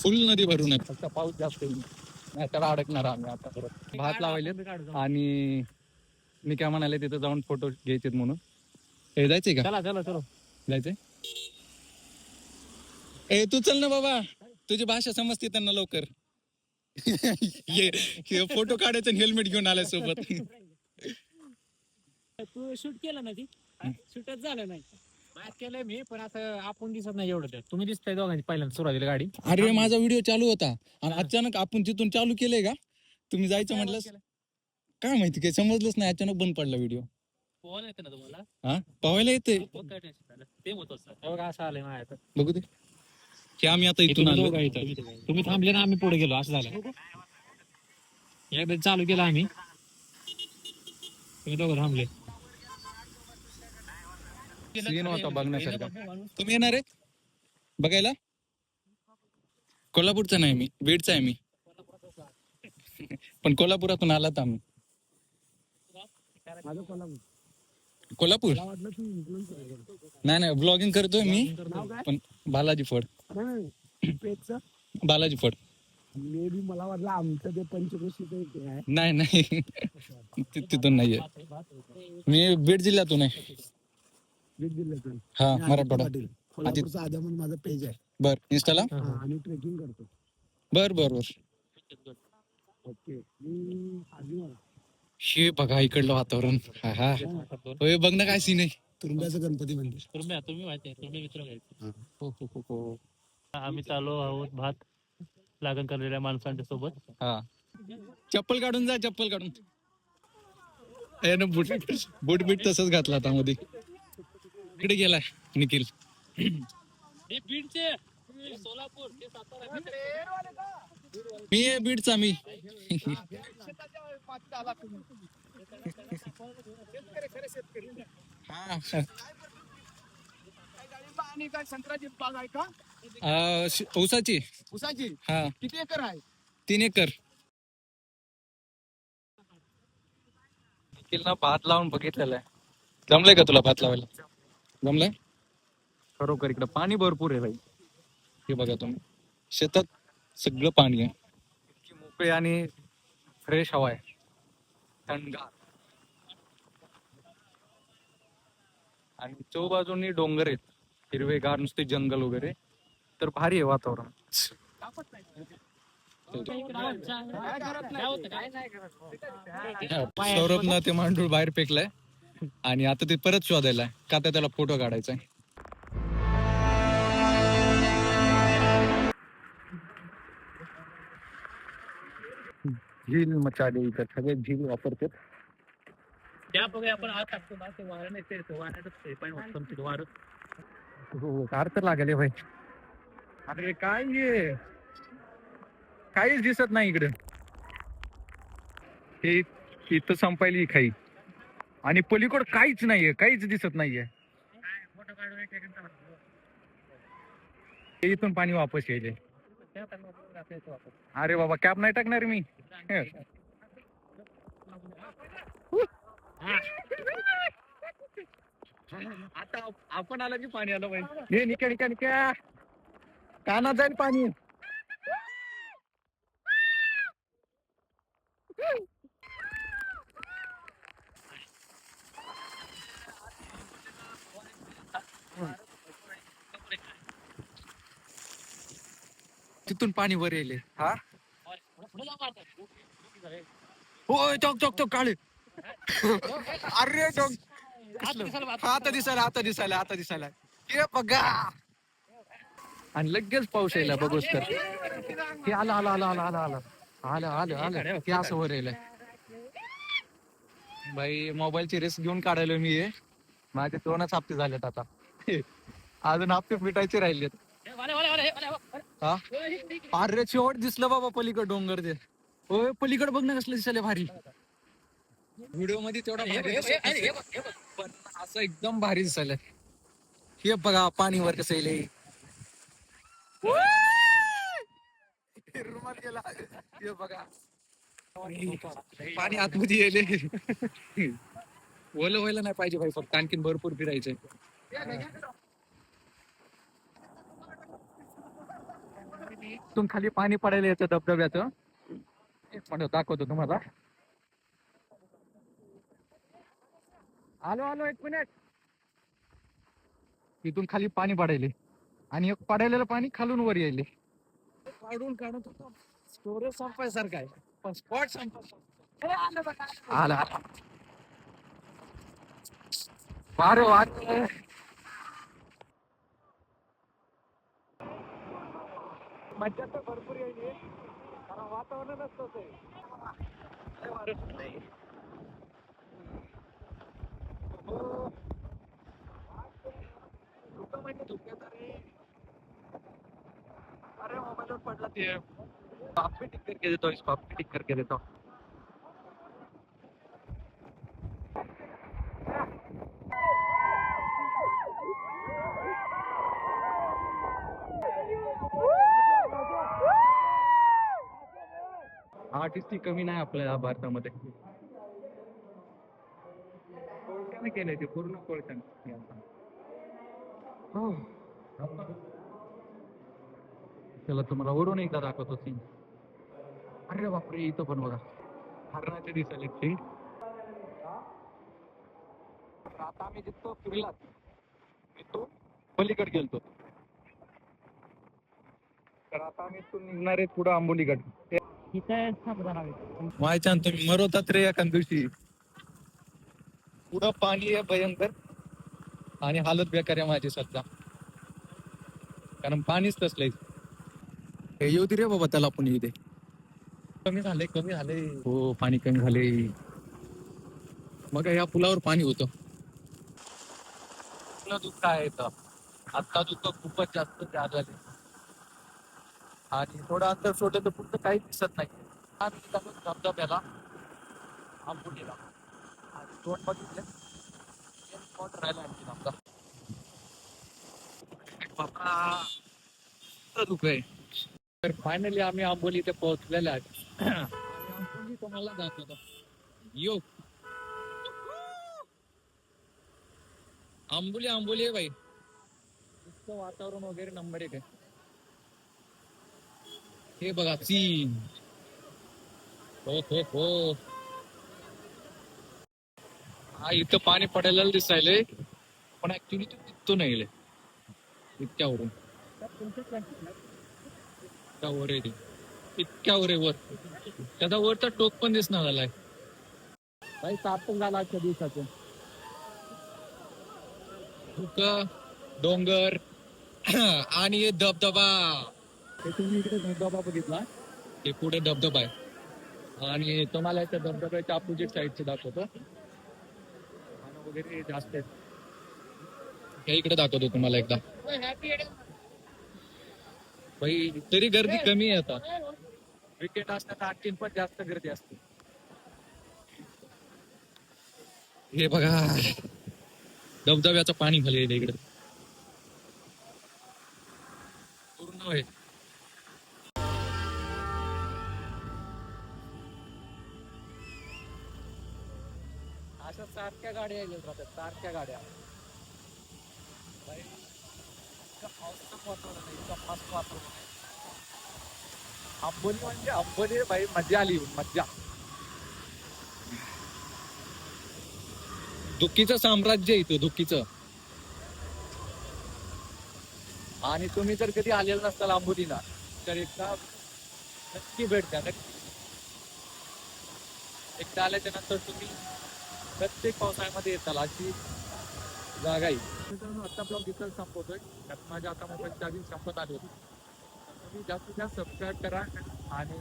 फुल नदी भरून आहे, फक्त पाऊस जास्त येईल नाही त्याला अडकणार आम्ही आता परत. भात लावायले आणि मी काय म्हणाले तिथं जाऊन फोटो घ्यायचे म्हणून. हे जायचंय का? चला चला चलो जायचंय. ए तू चल ना बाबा, तुझी भाषा समजते त्यांना लवकर. ये फोटो काढायचं हेल्मेट घेऊन आलाय सोबत. तू शूट केलं ना ती शूटच झालं नाही. केलंय मी पण असं आपण दिसत नाही एवढं. तुम्ही दिसताय दोघांची पहिल्यांदा सुरुवातीला गाडी. अरे माझा व्हिडिओ चालू होता आणि अचानक आपण तिथून चालू केलंय का तुम्ही जायचं म्हटलं काय माहिती काही समजलंच नाही, अचानक बंद पडला व्हिडिओ. पोहायला येते ना तुम्हाला? हा पोहायला येते. ते होत असं आलंय माझ्या. बघू दे की आम्ही आता इथून आलो. तुम्ही थांबले ना आम्ही पुढे गेलो असं झालं. एकदा चालू केलं आम्ही, तुम्ही दोघं थांबले. सीन होता बघण्यासारखा. तुम्ही येणार आहे बघायला? कोल्हापूरचा नाही मी, बीडचा आहे मी. पण कोल्हापुरातून आलात आम्ही. कोल्हापूर नाही नाही ब्लॉगिंग करतोय मी पण. बालाजी फड. बालाजी फड. मे बी मला वाटलं आमचं ते पंचकृषी नाही नाही तिथून नाहीये. मी बीड जिल्ह्यातून आहे. बीड जिल्ह्यातून. हा मराठवाडा. कोल्हापूरचा आद्या म्हणून माझं पेज आहे. बर इंस्टाला. आणि ट्रेकिंग करतो. बर बर बर. ओके. मी आधी हे बघा इकडलं वातावरण. हा हा होय बघ ना काय सीन आहे. तुरुंब्याचं गणपती मंदिर. तुम्ही माहिती आहे, तुम्ही मित्र घ्यायचे. हो. आम्ही चालू आहोत भात लागण करलेल्या माणसांच्या सोबत. हा चप्पल काढून जा, चप्पल काढून. बूट बीट तसंच घातला आता मध्ये. इकडे गेलाय निखिल. बीडचे सोलापूर ते सातारा. मी आहे बीडचा मी. संत्र्याची बाग आहे का? ऊसाची. उसाची. हा किती एकर आहे? 3 एकर. निखिलनं भात लावून बघितलेला आहे. जमलंय का तुला भात लावायला? जमलंय खरोखर. इकडं पाणी भरपूर आहे भाई. हे बघा तुम्ही शेतात सगळं पाणी आहे. इतकी मोकळी आणि फ्रेश हवा आहे, थंडगार. आणि चौबाजूनी डोंगर आहेत, हिरवेगार नुसते जंगल वगैरे. तर भारी आहे वातावरण. सौरभनं ते मांडूळ बाहेर फेकलाय आणि आता ते परत शोधायला का तर त्याला फोटो काढायचा आहे. झील मचाले इथं सगळे झील वापरतात. त्या बघा आपण आज टाकतो ना ते वारं नाही ते वाऱ्यातच पण होतं वारं. हो अर्थ लागले भाई. अरे काय हे काहीच दिसत नाही इकडे. हे इथं संपायली खाई आणि पलीकड काहीच नाहीये, काहीच दिसत नाहीये. इथून पाणी वापस यायले. अरे बाबा कॅप नाही टाकणार मी. आता आपण आलं की पाणी आलं पाहिजे. हे निका निका निका कानात जाईल पाणी. तिथून पाणी वर येले. हा होय चौक चौक चौक काळे. अरे चौक. आता दिसायला आता दिसायला आता दिसायला. हे बघा आणि लगेच पाऊस यायला बघूच तर. हे आलं आलं आलं आलं आलं आलं आलं आलं आलं. हे असं वर यायलंय. बाई मोबाईलची रेस घेऊन काढायला मी हे. माझे 2च हप्ते झालेत आता. अजून हप्ते फिटायचे राहिलेत. हा अरे शेवट दिसलं बाबा पलीकड डोंगर ते. होय पलीकड बघ ना कसलं दिसायला भारी. व्हिडिओ मध्ये तेवढा पण असं एकदम भारी दिसायला. हे बघा पाणी वर कसं येईल. रुमाल गेला. हे बघा पाणी आतमध्ये येईल. ओलं व्हायला नाही पाहिजे भाई, फक्त आणखीन भरपूर फिरायचंय. तिथून खाली पाणी पडायला येतं धबधब्याचं. एक मिनिट दाखवतो तुम्हाला. आलो एक मिनिट. तिथून खाली पाणी पडायले आणि एक पडायलेलं पाणी खालून वर यायले. काढून काढत होतो स्टोरेज संपायसारखं आहे पण स्पॉट आला वारे वारे. मज्जा तर भरपूर यायची कारण वातावरणच तसं आहे. अरे मोबाईल पडला ते. आप भी टिक करके देता हूँ इसको, आप भी टिक करके देता हूँ. आर्टिस्ट ही कमी नाही आपल्या भारतामध्ये. कोळशाने केलंय ते पूर्ण कोळशाने. हो. चला तुम्हाला वरून एकदा दाखवतो सीन. अरे बापरे इथं पण बघा हरणाचे दिसायले सीन. आता आम्ही जिथं फिरला तिथून पलीकडे गेलतो. तर आता आम्ही इथून निघणार आहे पुढं आंबोलीगड. मायच्या तुम्ही मरवतात रे एका दिवशी. पुढं पाणी आहे भयंकर आणि हालत बेकार आहे माझी सध्या कारण पाणीच तसलंय. हे येऊ दे रे बाबा त्याला पण येऊ दे. कमी झाले हो पाणी कमी झाले. मग या पुलावर पाणी होतं. दुःख आहे इथं. आता दुःख खूपच जास्त झाले आणि थोडं अंतर सोडलं तर पुढचं काही दिसत नाही. आम्ही निघालो धबधब्याला आंबोलीला आणि दोन बघितले स्पॉट राहिला आणखी आमचा. बाबा दुःख आहे. तर फायनली आम्ही आंबोली इथे पोहोचलेले आहेत. आंबोली तुम्हाला दाखवतो. यो आंबोली आहे भाई. इतकं वातावरण वगैरे नंबर एक आहे. हे बघा सीन. हो हा इथं पाणी पडायला दिसायलंय पण ऍक्च्युली तो दिसतो नाही इतक्यावरून. वर आहे इतक्यावर आहे वर. त्याचा वरचा टोक पण दिसणार झालाय. काही तापण झाला आजच्या दिवसाचं. धुकं डोंगर आणि धबधबा. हे तुम्ही इकडे धबधबा बघितला. हे पुढे धबधबा आहे आणि तुम्हाला त्या धबधब्याच्या अपोजिट साईडचे दाखवतो. वगैरे जास्त आहेत. हे इकडे दाखवतो तुम्हाला एकदा. भाई तरी गर्दी कमी आहे आता. विकेट असतात आणखीन पण जास्त गर्दी असते. हे बघा धबधब्याचं पाणी खाली इकडे पूर्ण आहे. अशा सारख्या गाड्या येत राहतात सारख्या गाड्या. आंबोली म्हणजे आंबोली भाई मजा आली मज्जा. धुकीचं साम्राज्य इथं धुकीचं. आणि तुम्ही जर कधी आलेला नसताल आंबोलीला तर एकदा नक्की भेट द्या. नक्की एकदा आल्याच्या नंतर तुम्ही प्रत्येक पावसाळ्यामध्ये येताल अशी जागा आहे. आता ब्लॉग इथं संपवतोय. माझ्या आता मोबाईल चार्जिंग संपत आली होती. तुम्ही जास्तीत जास्त सबस्क्राईब करा आणि